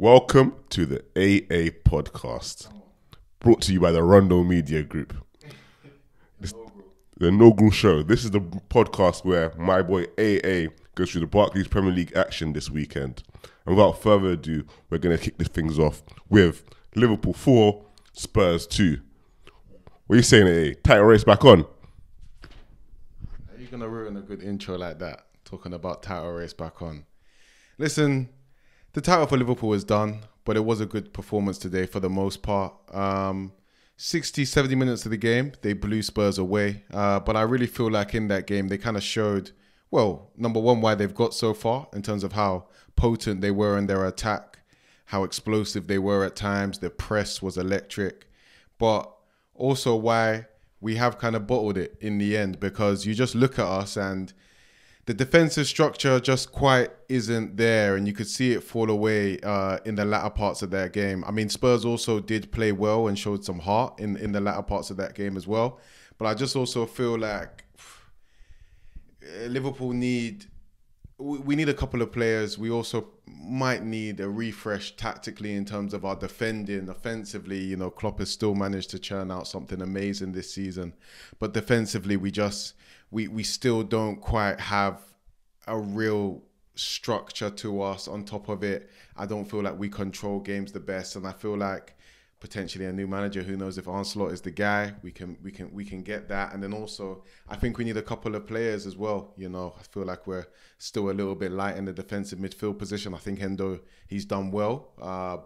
Welcome to the AA podcast, brought to you by the Rondo Media Group. The inaugural show. This is the podcast where my boy AA goes through the Barclays Premier League action this weekend. And without further ado, we're going to kick these things off with Liverpool 4, Spurs 2. What are you saying, AA? Title race back on? How are you going to ruin a good intro like that, talking about title race back on? Listen, the title for Liverpool is done, but it was a good performance today for the most part. 60, 70 minutes of the game, they blew Spurs away. But I really feel like in that game, they kind of showed, well, number one, why they've got so far in terms of how potent they were in their attack, how explosive they were at times. The press was electric. But also why we have kind of bottled it in the end, because you just look at us and the defensive structure just quite isn't there, and you could see it fall away in the latter parts of that game. I mean, Spurs also did play well and showed some heart in the latter parts of that game as well. But I just also feel like Liverpool need a couple of players. We also might need a refresh tactically in terms of our defending. Offensively, you know, Klopp has still managed to churn out something amazing this season. But defensively, we still don't quite have a real structure to us. On top of it, I don't feel like we control games the best, and I feel like potentially a new manager, who knows if Ancelotti is the guy, we can get that. And then also I think we need a couple of players as well. You know, I feel like we're still a little bit light in the defensive midfield position. I think Endo, he's done well,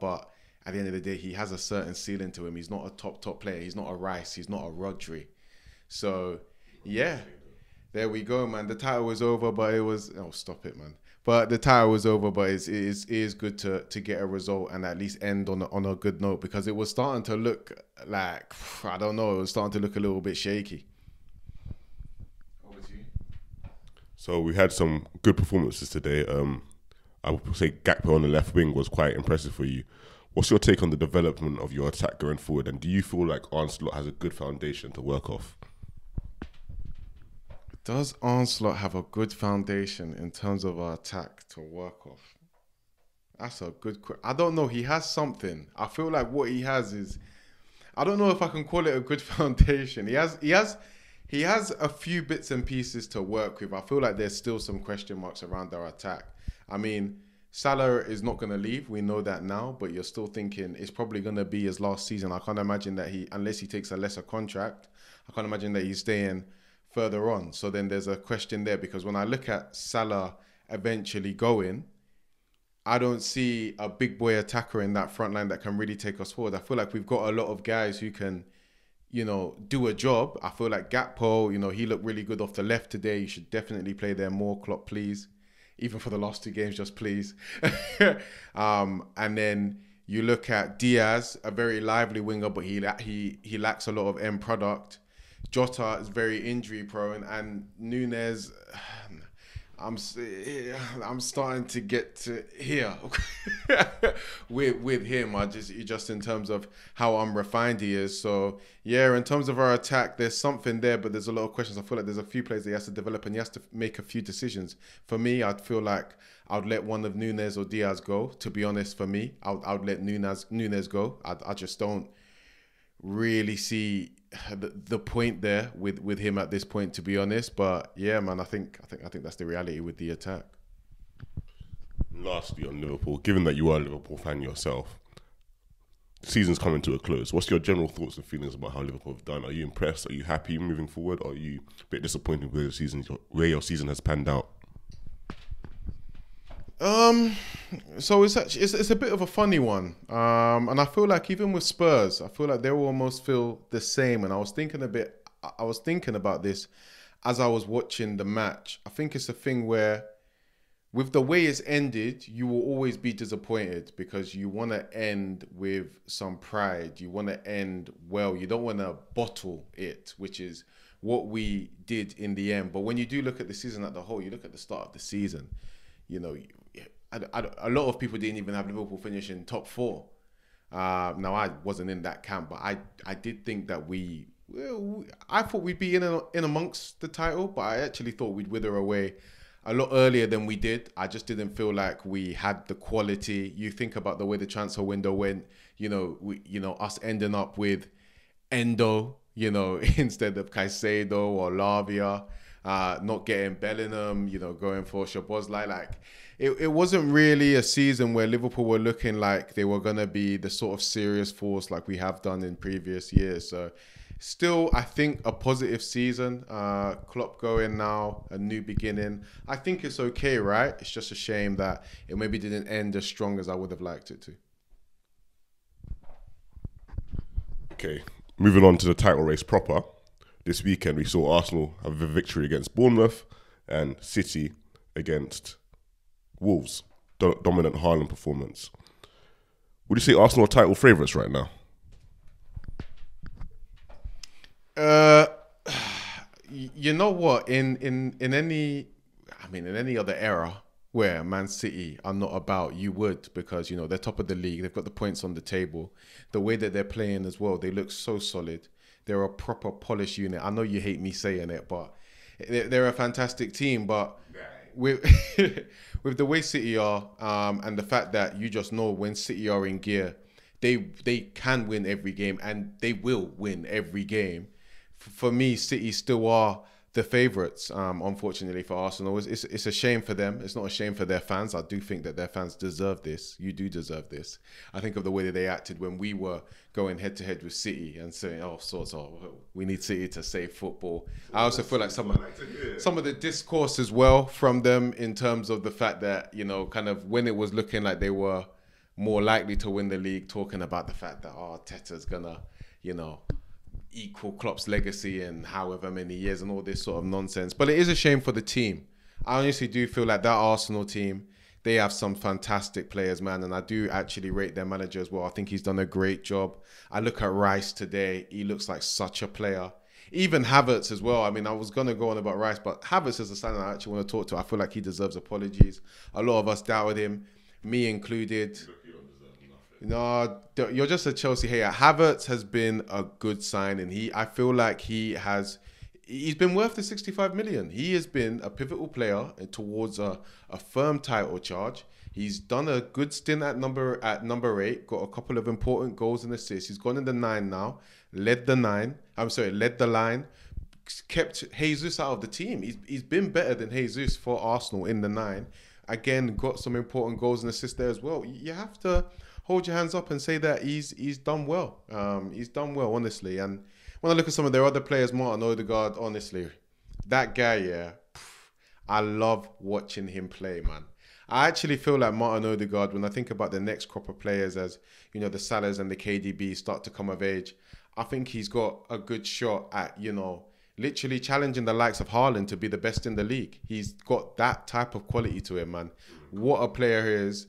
but at the end of the day, he has a certain ceiling to him. He's not a top player. He's not a Rice. He's not a Rodri. So yeah, there we go, man. The title was over, but it was... Oh, stop it, man. But the title was over, but it is good to get a result and at least end on a good note, because it was starting to look like, I don't know, it was starting to look a little bit shaky. Over to you. So we had some good performances today. I would say Gakpo on the left wing was quite impressive for you. What's your take on the development of your attack going forward? And do you feel like Ancelotti has a good foundation to work off? Does Ancelotti have a good foundation in terms of our attack to work off? That's a good question. I don't know. He has something. I feel like what he has is, I don't know if I can call it a good foundation. He has a few bits and pieces to work with. I feel like there's still some question marks around our attack. I mean, Salah is not going to leave. We know that now, but you're still thinking it's probably going to be his last season. I can't imagine that unless he takes a lesser contract, I can't imagine that he's staying further on. So then there's a question there, because when I look at Salah eventually going, I don't see a big boy attacker in that front line that can really take us forward. I feel like we've got a lot of guys who can, you know, do a job. I feel like Gakpo, you know, he looked really good off the left today. You should definitely play there more, Klopp, please. Even for the last two games, just please. And then you look at Diaz, a very lively winger, but he lacks a lot of end product. Jota is very injury prone, and Nunes, I'm starting to get to here with him. Just in terms of how unrefined he is. So yeah, in terms of our attack, there's something there, but there's a lot of questions. I feel like there's a few players that he has to develop, and he has to make a few decisions. For me, I'd feel like I'd let one of Nunes or Diaz go. To be honest, for me, I'd let Nunes go. I just don't really see the point there with him at this point, to be honest. But yeah, man, I think that's the reality with the attack. Lastly, on Liverpool, given that you are a Liverpool fan yourself, the season's coming to a close. What's your general thoughts and feelings about how Liverpool have done? Are you impressed? Are you happy moving forward? Or are you a bit disappointed with where your season has panned out? So it's a bit of a funny one. And I feel like even with Spurs, I feel like they almost feel the same. And I was thinking about this as I was watching the match. I think it's a thing where, with the way it's ended, you will always be disappointed, because you want to end with some pride. You want to end well. You don't want to bottle it, which is what we did in the end. But when you do look at the season at the whole, you look at the start of the season, you know, a lot of people didn't even have Liverpool finishing top four. Now, I wasn't in that camp, but I did think that I thought we'd be in amongst the title, but I actually thought we'd wither away a lot earlier than we did. I just didn't feel like we had the quality. You think about the way the transfer window went, us ending up with Endo, instead of Caicedo or Lavia, not getting Bellingham, going for Szoboszlai. Like, it wasn't really a season where Liverpool were looking like they were going to be the sort of serious force like we have done in previous years. So still, I think a positive season. Klopp going now, a new beginning. I think it's okay, right? It's just a shame that it maybe didn't end as strong as I would have liked it to. Okay, moving on to the title race proper. This weekend we saw Arsenal have a victory against Bournemouth and City against Wolves. Dominant Haaland performance. Would you say Arsenal are title favourites right now? You know what? In any other era where Man City are not about, you would, because they're top of the league, they've got the points on the table. The way that they're playing as well, they look so solid. They're a proper polished unit. I know you hate me saying it, but they're a fantastic team. But with with the way City are, and the fact that you just know when City are in gear, they can win every game, and they will win every game. For me, City still are the favourites, unfortunately, for Arsenal. It's a shame for them. It's not a shame for their fans. I do think that their fans deserve this. You do deserve this. I think of the way that they acted when we were going head-to-head with City and saying, we need City to save football. I also feel like some of the discourse as well from them in terms of the fact that, kind of when it was looking like they were more likely to win the league, talking about the fact that Arteta's going to, equal Klopp's legacy in however many years and all this sort of nonsense. But it is a shame for the team. I honestly do feel like that Arsenal team, they have some fantastic players, man. And I do actually rate their manager as well. I think he's done a great job. I look at Rice today. He looks like such a player. Even Havertz as well. I mean, I was going to go on about Rice, but Havertz is a sign I actually want to talk to. I feel like he deserves apologies. A lot of us doubted him, me included. No, you're just a Chelsea hater. Havertz has been a good sign, and I feel like he's been worth the 65 million. He has been a pivotal player towards a firm title charge. He's done a good stint at number 8, got a couple of important goals and assists. He's gone in the 9 now, led the line, kept Jesus out of the team. He's been better than Jesus for Arsenal in the 9. Again, got some important goals and assists there as well. You have to hold your hands up and say that he's done well. He's done well, honestly. And when I look at some of their other players, Martin Odegaard, honestly, that guy, I love watching him play, man. I actually feel like Martin Odegaard, when I think about the next crop of players as, the Salahs and the KDB start to come of age, I think he's got a good shot at, literally challenging the likes of Haaland to be the best in the league. He's got that type of quality to him, man. What a player he is.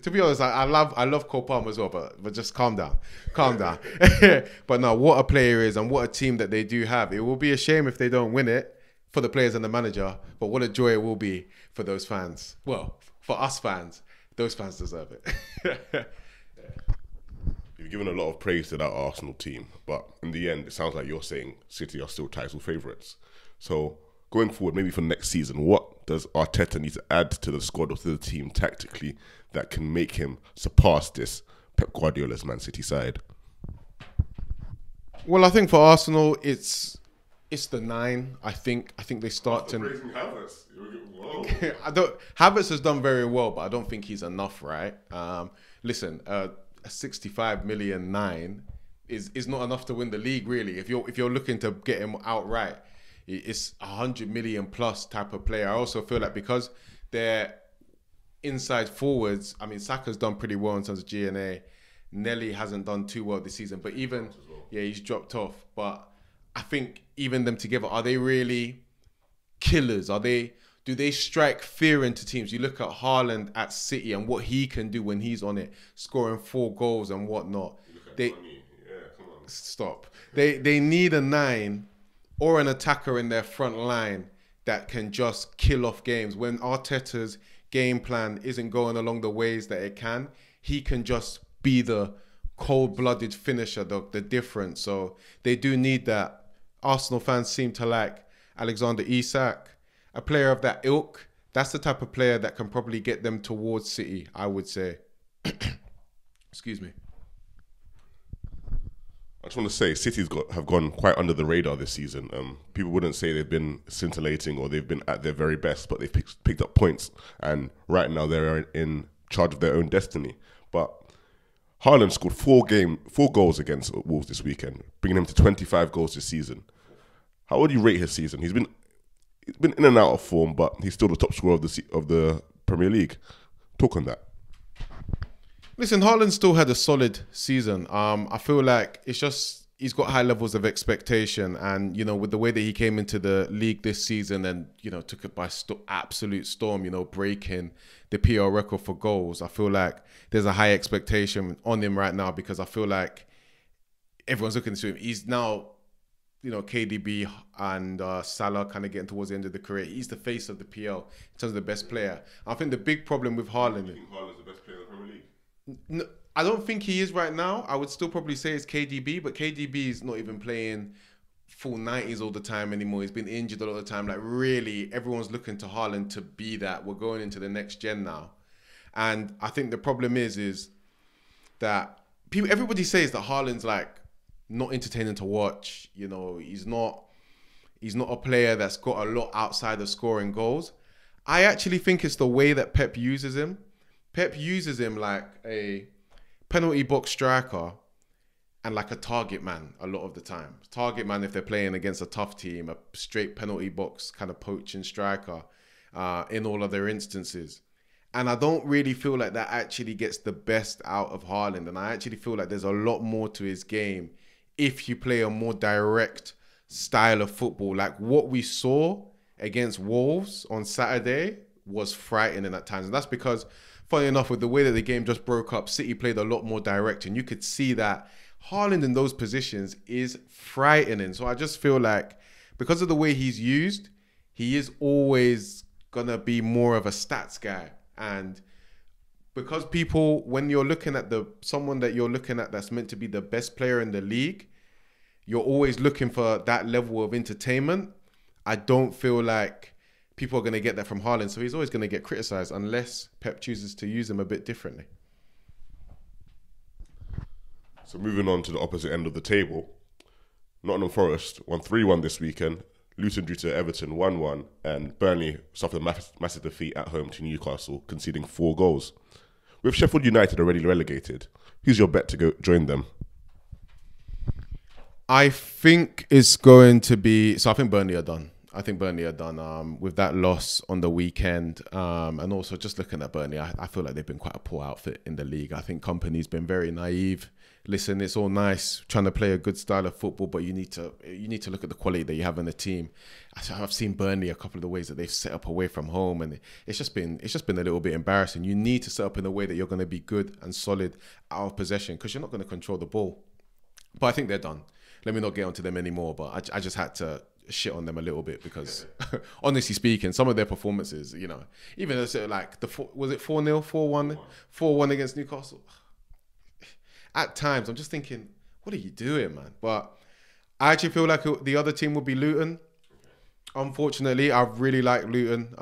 To be honest, I love Cole Palmer as well, but just calm down. But no, what a player is and what a team that they do have. It will be a shame if they don't win it for the players and the manager, but what a joy it will be for those fans. Well, for us fans, those fans deserve it. You've given a lot of praise to that Arsenal team, but in the end, it sounds like you're saying City are still title favourites. So going forward, maybe for next season, what does Arteta need to add to the squad or to the team tactically that can make him surpass this Pep Guardiola's Man City side? Well, I think for Arsenal, it's the 9. I think they start to. Havertz. Havertz has done very well, but I don't think he's enough, right? Listen, a 65 million 9 is not enough to win the league, really. If you're looking to get him outright, it's 100 million plus type of player. I also feel like because they're inside forwards, I mean, Saka's done pretty well in terms of G&A. Nelly hasn't done too well this season, but he's dropped off. But I think even them together, are they really killers? Do they strike fear into teams? You look at Haaland at City and what he can do when he's on it, scoring 4 goals and whatnot. Stop. They need a 9 or an attacker in their front line that can just kill off games. When Arteta's game plan isn't going along the ways that it can, he can just be the cold-blooded finisher, the difference. So they do need that. Arsenal fans seem to like Alexander Isak. a player of that ilk, that's the type of player that can probably get them towards City, I would say. Excuse me. I just want to say, City's have gone quite under the radar this season. People wouldn't say they've been scintillating or they've been at their very best, but they've picked up points, and right now they're in charge of their own destiny. But Haaland scored 4 goals against Wolves this weekend, bringing him to 25 goals this season. How would you rate his season? He's been in and out of form, but he's still the top scorer of the Premier League. Talk on that. Listen, Haaland still had a solid season. I feel like it's just he's got high levels of expectation, and with the way that he came into the league this season and took it by absolute storm, breaking the PL record for goals. I feel like there's a high expectation on him right now because I feel like everyone's looking to him. He's now, KDB and Salah kind of getting towards the end of the career. He's the face of the PL in terms of the best player. I think the big problem with Haaland. Do you think Haaland's the best player in the Premier League? No, I don't think he is right now. I would still probably say it's KDB, but KDB is not even playing full 90s all the time anymore. He's been injured a lot of the time. Like, really, everyone's looking to Haaland to be that. We're going into the next gen now. And I think the problem is that everybody says that Haaland's like not entertaining to watch. He's not a player that's got a lot outside of scoring goals. I actually think it's the way that Pep uses him. Pep uses him like a penalty box striker and like a target man a lot of the time. Target man if they're playing against a tough team, a straight penalty box kind of poaching striker in all of their instances. And I don't really feel like that actually gets the best out of Haaland. And I actually feel like there's a lot more to his game if you play a more direct style of football. Like what we saw against Wolves on Saturday was frightening at times. And that's because, funny enough, with the way that the game just broke up, City played a lot more direct. And you could see that Haaland in those positions is frightening. So I just feel like because of the way he's used, he is always going to be more of a stats guy. And because people, when you're looking at someone that you're looking at that's meant to be the best player in the league, you're always looking for that level of entertainment. I don't feel like people are going to get that from Haaland. So he's always going to get criticised unless Pep chooses to use him a bit differently. So moving on to the opposite end of the table, Nottingham Forest won 3-1 this weekend. Luton drew to Everton 1-1, and Burnley suffered a massive defeat at home to Newcastle, conceding 4 goals. With Sheffield United already relegated, who's your bet to go join them? I think it's going to be... So I think Burnley are done. With that loss on the weekend. And also just looking at Burnley, I feel like they've been quite a poor outfit in the league. I think Company's been very naive. Listen, it's all nice trying to play a good style of football, but you need to look at the quality that you have in the team. I've seen Burnley a couple of the ways that they've set up away from home, and it's just been a little bit embarrassing. You need to set up in a way that you're going to be good and solid out of possession, because you're not going to control the ball. But I think they're done. Let me not get onto them anymore, but I just had to shit on them a little bit because, honestly speaking, some of their performances, even like was it 4-0, 4-1, 4-1 against Newcastle? At times, I'm just thinking, what are you doing, man? But I actually feel like the other team would be Luton. Unfortunately, I really like Luton.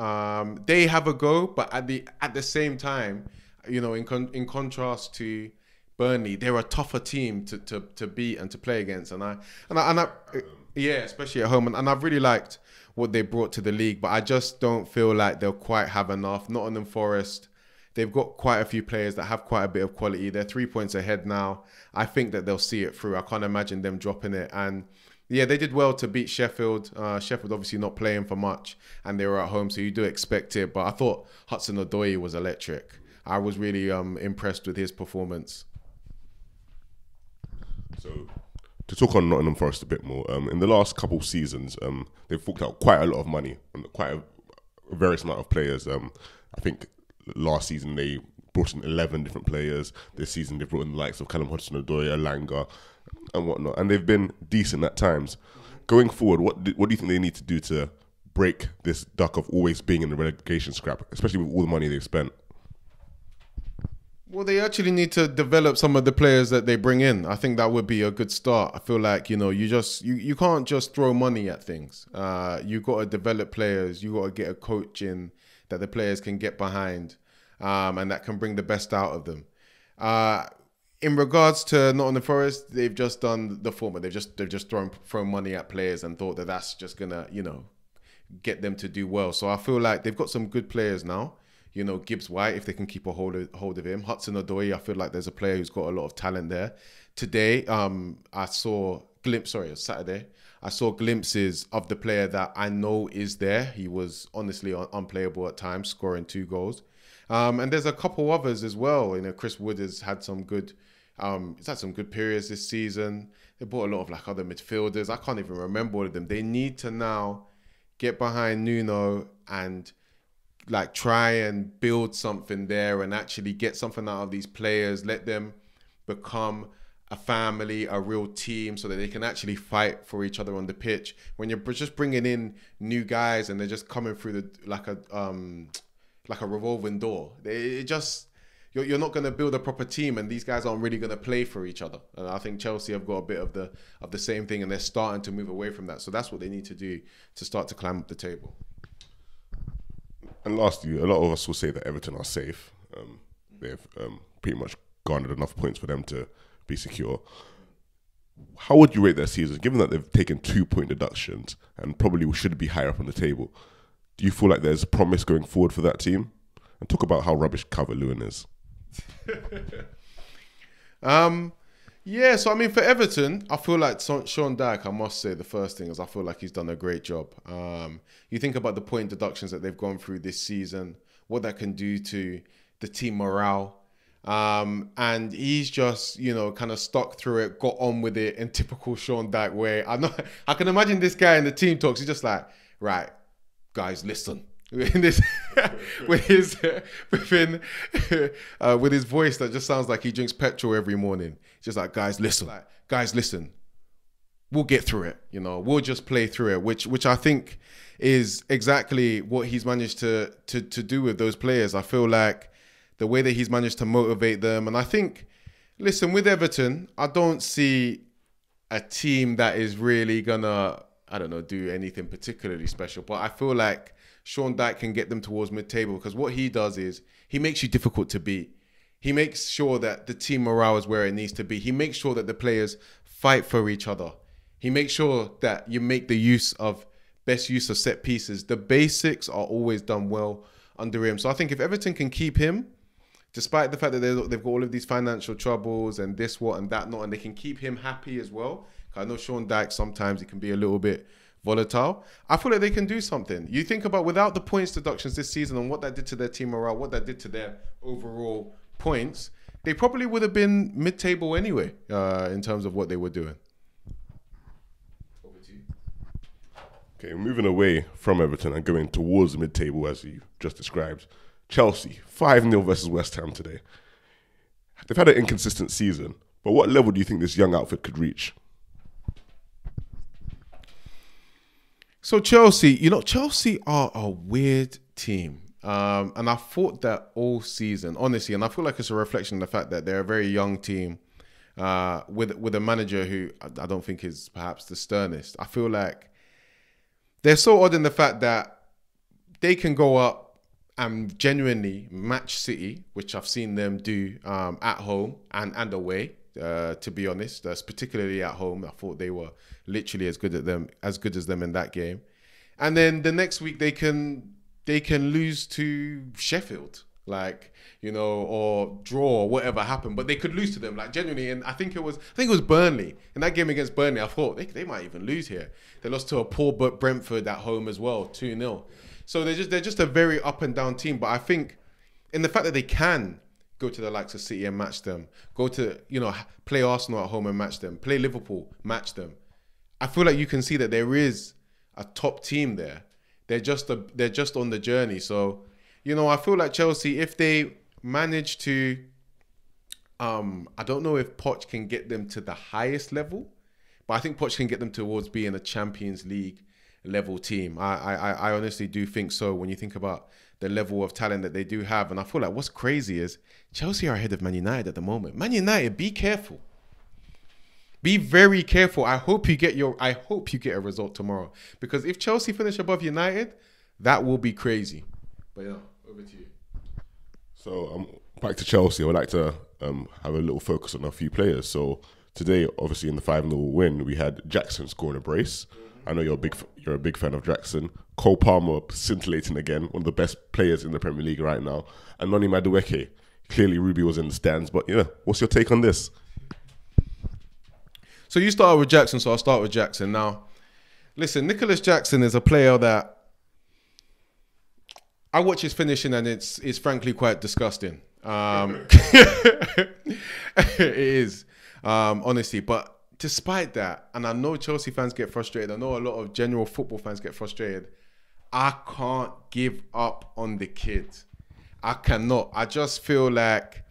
They have a go, but at the same time, in contrast to Burnley, they're a tougher team to beat and to play against. Yeah, especially at home. And I've really liked what they brought to the league, but I just don't feel like they'll quite have enough. Nottingham Forest, they've got quite a few players that have quite a bit of quality. They're 3 points ahead now. I think that they'll see it through. I can't imagine them dropping it. And yeah, they did well to beat Sheffield. Sheffield obviously not playing for much, and they were at home, so you do expect it. But I thought Hudson-Odoi was electric. I was really impressed with his performance. So, to talk on Nottingham Forest a bit more, in the last couple of seasons, they've forked out quite a lot of money on quite a various amount of players. I think last season they brought in 11 different players. This season they've brought in the likes of Callum Hudson-Odoi, Elanga, and whatnot, and they've been decent at times. Going forward, what do you think they need to do to break this duck of always being in the relegation scrap, especially with all the money they've spent? Well, they actually need to develop some of the players that they bring in. I think that would be a good start. I feel like, you can't just throw money at things. You got to develop players. You got to get a coach in that the players can get behind, and that can bring the best out of them. In regards to Nottingham Forest, they've just done the former. They've just thrown money at players and thought that that's just gonna, get them to do well. So I feel like they've got some good players now. Gibbs White, if they can keep a hold of him. Hudson-Odoi, I feel like there's a player who's got a lot of talent there. Today, I saw Saturday, I saw glimpses of the player that I know is there. He was honestly unplayable at times, scoring 2 goals. And there's a couple others as well. Chris Wood has had some good, he's had some good periods this season. They bought a lot of other midfielders. I can't even remember all of them. They need to now get behind Nuno and try and build something there and actually get something out of these players. Let them become a family, a real team, so that they can actually fight for each other on the pitch. When you're just bringing in new guys and they're just coming through like a revolving door, you're not going to build a proper team, and these guys aren't really going to play for each other. And I think Chelsea have got a bit of the same thing, and they're starting to move away from that. So that's what they need to do to start to climb up the table. And lastly, a lot of us will say that Everton are safe. They've pretty much garnered enough points for them to be secure. How would you rate their season, given that they've taken 2-point deductions and probably should be higher up on the table? Do you feel like there's promise going forward for that team? And talk about how rubbish Calvert-Lewin is. Yeah, so for Everton, I feel like Sean Dyche, I must say, the first thing is I feel like he's done a great job. You think about the point deductions that they've gone through this season, what that can do to the team morale. And he's just, kind of stuck through it, got on with it in typical Sean Dyche way. I can imagine this guy in the team talks. He's just like, right, guys, listen. With his voice that just sounds like he drinks petrol every morning. Just like, guys, listen. We'll get through it. We'll just play through it, which I think is exactly what he's managed to do with those players. I feel like the way that he's managed to motivate them, and I think, listen, with Everton, I don't see a team that is really gonna, do anything particularly special. But I feel like Sean Dyche can get them towards mid-table, because what he does is he makes you difficult to beat. He makes sure that the team morale is where it needs to be. He makes sure that the players fight for each other. He makes sure that you make the best use of set pieces. The basics are always done well under him. So I think if Everton can keep him, despite the fact that they've got all of these financial troubles and this, what, and that, not, and they can keep him happy as well. I know Sean Dyche, sometimes he can be a little bit volatile. I feel like they can do something. You think about without the points deductions this season and what that did to their team morale, what that did to their overall points, they probably would have been mid-table anyway, in terms of what they were doing. Over to you. Okay, moving away from Everton and going towards mid-table, as you just described. Chelsea, 5-0 versus West Ham today. They've had an inconsistent season, but what level do you think this young outfit could reach? So Chelsea, Chelsea are a weird team. And I thought that all season, honestly, and I feel like it's a reflection of the fact that they're a very young team with a manager who I don't think is perhaps the sternest. I feel like they're so odd in the fact that they can go up and genuinely match City, which I've seen them do at home and away. To be honest, particularly at home, I thought they were literally as good as them in that game. And then the next week they can lose to Sheffield, or draw or whatever happened, but they could lose to them, genuinely. And I think it was Burnley in that game against Burnley. I thought they might even lose here. They lost to a poor Brentford at home as well, 2-0. So they're just a very up and down team. But I think in the fact that they can go to the likes of City and match them, go to, play Arsenal at home and match them, play Liverpool, match them. I feel like you can see that there is a top team there. They're just on the journey. So, I feel like Chelsea, if they manage to, I don't know if Poch can get them to the highest level, but I think Poch can get them towards being a Champions League level team. I honestly do think so when you think about the level of talent that they do have. And I feel like what's crazy is Chelsea are ahead of Man United at the moment. Man United, be careful. Be very careful. I hope you get a result tomorrow. Because if Chelsea finish above United, that will be crazy. But yeah, over to you. So back to Chelsea. I would like to have a little focus on a few players. So today, obviously in the 5-0 win, we had Jackson scoring a brace. I know you're a big fan of Jackson. Cole Palmer scintillating again, one of the best players in the Premier League right now. And Noni Madueke. Clearly Ruby was in the stands, but what's your take on this? So you started with Jackson, so I'll start with Jackson. Now, listen, Nicholas Jackson is a player that I watch his finishing and it's frankly quite disgusting. It is, honestly. But despite that, and I know Chelsea fans get frustrated, I know a lot of general football fans get frustrated, I can't give up on the kid. I cannot. I just feel like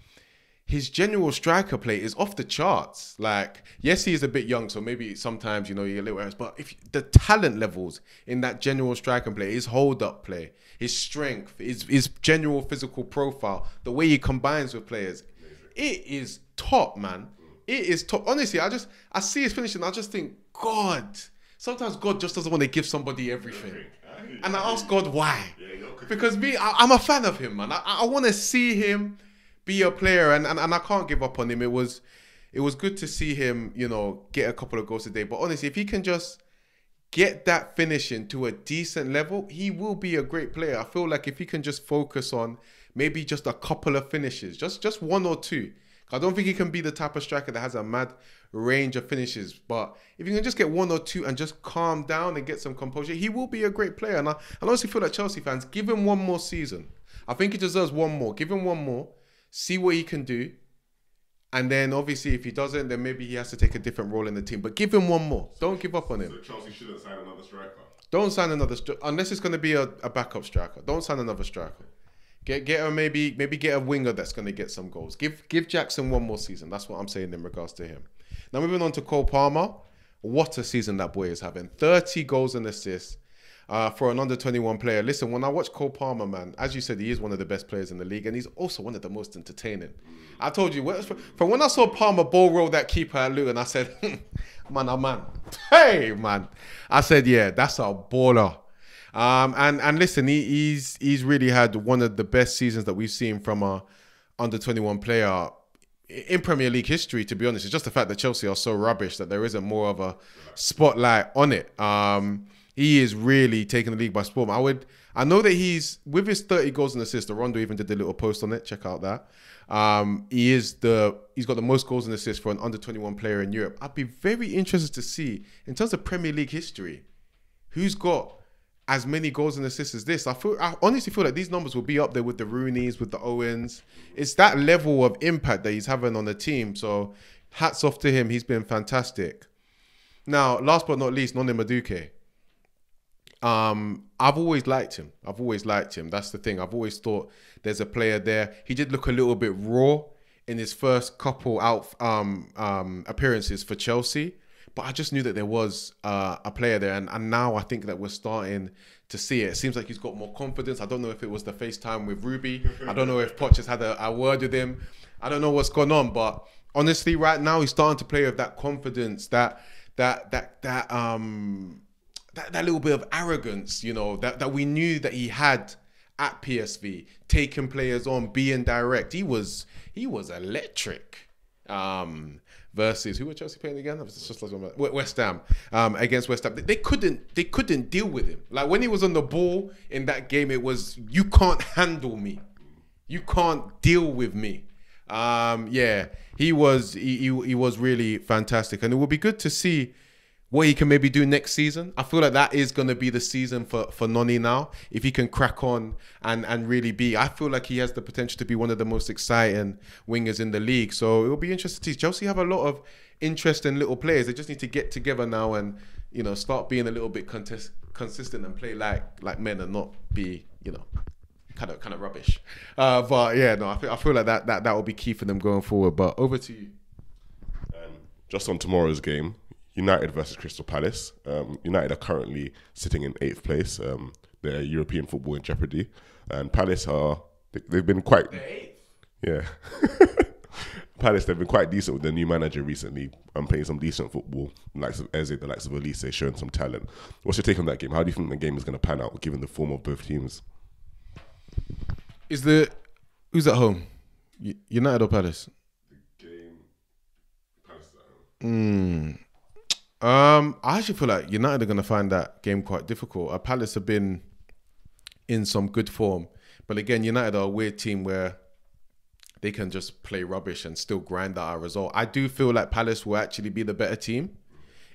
his general striker play is off the charts. Like, yes, he is a bit young, so maybe sometimes, you're a little errors, but if the talent levels in that general striker play, his hold-up play, his strength, his general physical profile, the way he combines with players, it is top, man. It is top. Honestly, I see his finishing, I just think, God. Sometimes God just doesn't want to give somebody everything. And I ask God why. Because I'm a fan of him, man. I want to see him be a player, and I can't give up on him. It was good to see him, get a couple of goals today. But honestly, if he can just get that finishing to a decent level, he will be a great player. I feel like if he can just focus on maybe just a couple of finishes, just one or two. I don't think he can be the type of striker that has a mad range of finishes. But if you can just get one or two and just calm down and get some composure, he will be a great player. And I honestly feel like Chelsea fans, give him one more season. I think he deserves one more. Give him one more. See what he can do. And then obviously if he doesn't, then maybe he has to take a different role in the team. But give him one more. Don't give up on him. So Chelsea shouldn't sign another striker? Don't sign another striker. Unless it's going to be a backup striker. Don't sign another striker. Get a maybe get a winger that's going to get some goals. Give Jackson one more season. That's what I'm saying in regards to him. Now moving on to Cole Palmer. What a season that boy is having. 30 goals and assists for an under-21 player. Listen, when I watch Cole Palmer, man, as you said, he is one of the best players in the league, and he's also one of the most entertaining. I told you, from when I saw Palmer ball roll that keeper at Luton, I said, man, oh man. Hey, man. I said, yeah, that's a baller. And listen, he's really had one of the best seasons that we've seen from a under-21 player in Premier League history, to be honest. It's just the fact that Chelsea are so rubbish that there isn't more of a spotlight on it. He is really taking the league by storm. I know that he's, with his 30 goals and assists, Rondo even did a little post on it. Check out that. He's got the most goals and assists for an under-21 player in Europe. I'd be very interested to see, in terms of Premier League history, who's got as many goals and assists as this. I honestly feel like these numbers will be up there with the Rooneys, with the Owens. It's that level of impact that he's having on the team. So hats off to him. He's been fantastic. Now, last but not least, Noni Madueke. I've always liked him. That's the thing. I've always thought there's a player there. He did look a little bit raw in his first couple appearances for Chelsea. But I just knew that there was a player there. And now I think that we're starting to see it. It seems like he's got more confidence. I don't know if it was the FaceTime with Ruby. I don't know if Poch has had a word with him. I don't know what's gone on. But honestly, right now, he's starting to play with that confidence, that little bit of arrogance, that we knew that he had at PSV, taking players on, being direct. He was electric. Versus who were Chelsea playing again? It's just like West Ham. Against West Ham, they couldn't deal with him. Like when he was on the ball in that game, it was, you can't handle me, you can't deal with me. Yeah, he was really fantastic, and it will be good to see what he can maybe do next season. I feel like that is going to be the season for Noni now. If he can crack on and really be, I feel like he has the potential to be one of the most exciting wingers in the league. So it will be interesting to see. Chelsea have a lot of interesting little players. They just need to get together now and, start being a little bit consistent and play like men and not be, kind of rubbish. But yeah, no, I feel like that will be key for them going forward. But over to you. Just on tomorrow's game, United versus Crystal Palace. United are currently sitting in 8th place. Their European football in jeopardy. And Palace they've been quite... Yeah. Palace, they've been quite decent with their new manager recently and playing some decent football. The likes of Eze, the likes of Elise, showing some talent. What's your take on that game? How do you think the game is going to pan out given the form of both teams? Who's at home? United or Palace? The game, Palace at home. I actually feel like United are going to find that game quite difficult. Palace have been in some good form, but again, United are a weird team where they can just play rubbish and still grind out a result. I do feel like Palace will actually be the better team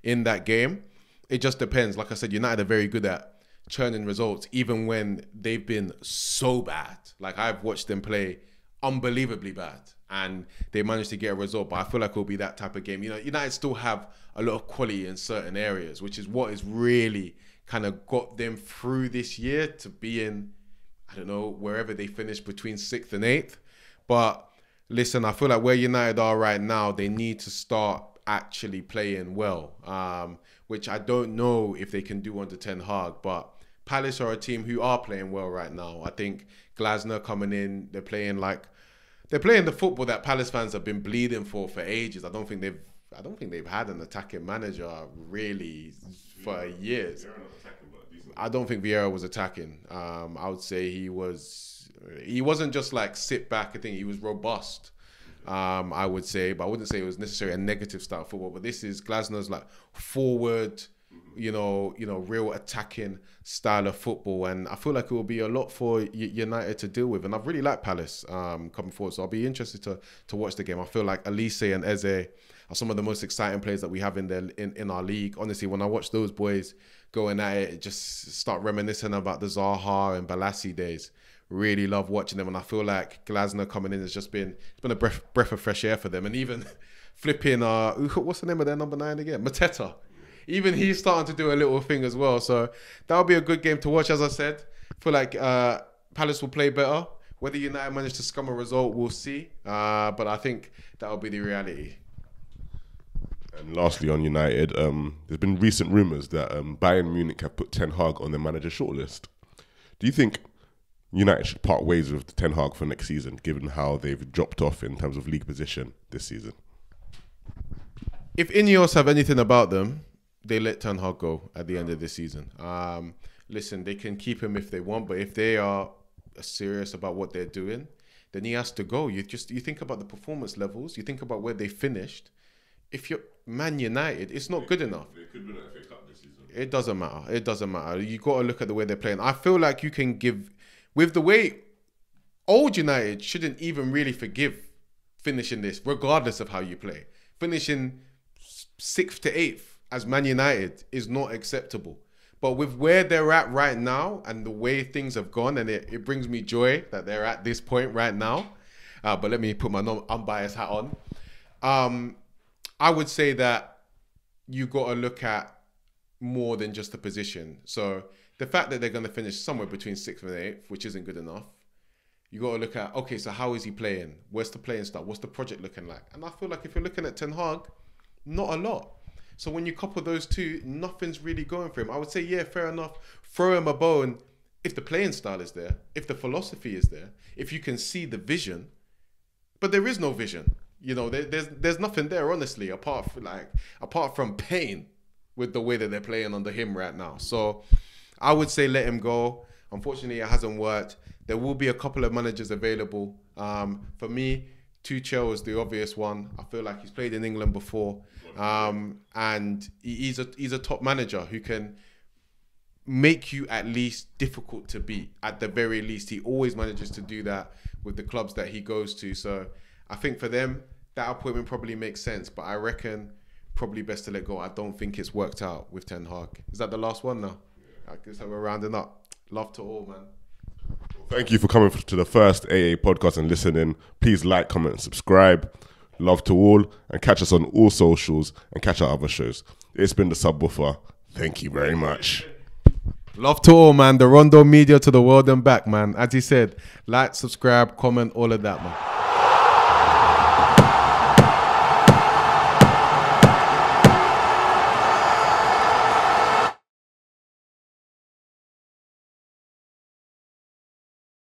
in that game. It just depends. Like I said, United are very good at churning results, even when they've been so bad. Like, I've watched them play unbelievably bad and they managed to get a result, but I feel like it'll be that type of game. You know, United still have a lot of quality in certain areas, which is what has really kind of got them through this year to be in, I don't know, wherever they finish between 6th and 8th. But listen, I feel like where United are right now, they need to start actually playing well, which I don't know if they can do under Ten Hag. But Palace are a team who are playing well right now. I think Glasner coming in, they're playing the football that Palace fans have been bleeding for ages. I don't think they've had an attacking manager really for years. I don't think Vieira was attacking. I would say he wasn't just like sit back. I think he was robust. I would say, but I wouldn't say it was necessarily a negative style of football. But this is Glasner's like forward, you know, real attacking style of football, and I feel like it will be a lot for United to deal with. And I've really liked Palace coming forward, so I'll be interested to watch the game. I feel like Elise and Eze are some of the most exciting players that we have in our league. Honestly, when I watch those boys going at it, just start reminiscing about the Zaha and Balassi days. Really love watching them, and I feel like Glasner coming in has just been a breath of fresh air for them. And even flipping, what's the name of their number 9 again? Mateta. Even he's starting to do a little thing as well. So that'll be a good game to watch. As I said, I feel like Palace will play better. Whether United manage to scum a result, we'll see. But I think that'll be the reality. And lastly, on United, there's been recent rumours that Bayern Munich have put Ten Hag on their manager shortlist. Do you think United should part ways with Ten Hag for next season, given how they've dropped off in terms of league position this season? If Ineos have anything about them, they let Ten Hag go at the end of the season. Listen, they can keep him if they want, but if they are serious about what they're doing, then he has to go. You think about the performance levels, you think about where they finished. If you're Man United, it's not good enough. They could win an FA Cup this season. It doesn't matter. It doesn't matter. You got to look at the way they're playing. I feel like you can give, with the way old United shouldn't even really forgive finishing this, regardless of how you play. Finishing 6th to 8th as Man United is not acceptable. But with where they're at right now and the way things have gone, and it brings me joy that they're at this point right now. But let me put my unbiased hat on. I would say that you got to look at more than just the position. So the fact that they're going to finish somewhere between 6th and 8th, which isn't good enough, you got to look at, okay, so how is he playing? Where's the playing style? What's the project looking like? And I feel like if you're looking at Ten Hag, not a lot. So when you couple those two, nothing's really going for him. I would say, yeah, fair enough. Throw him a bone if the playing style is there, if the philosophy is there, if you can see the vision. But there is no vision. You know, there's nothing there, honestly, apart from pain with the way that they're playing under him right now. So I would say let him go. Unfortunately, it hasn't worked. There will be a couple of managers available. For me, Tuchel is the obvious one. I feel like he's played in England before. And he's a top manager who can make you at least difficult to beat. At the very least, he always manages to do that with the clubs that he goes to. So I think for them, that appointment probably makes sense. But I reckon probably best to let go. I don't think it's worked out with Ten Hag. Is that the last one now? Yeah. I guess we're rounding up. Love to all, man. Thank you for coming to the first AA podcast and listening. Please like, comment, and subscribe. Love to all, and catch us on all socials and catch our other shows. It's been the Subwoofer. Thank you very much. Love to all, man. The Rondo Media to the world and back, man. As he said, like, subscribe, comment, all of that, man.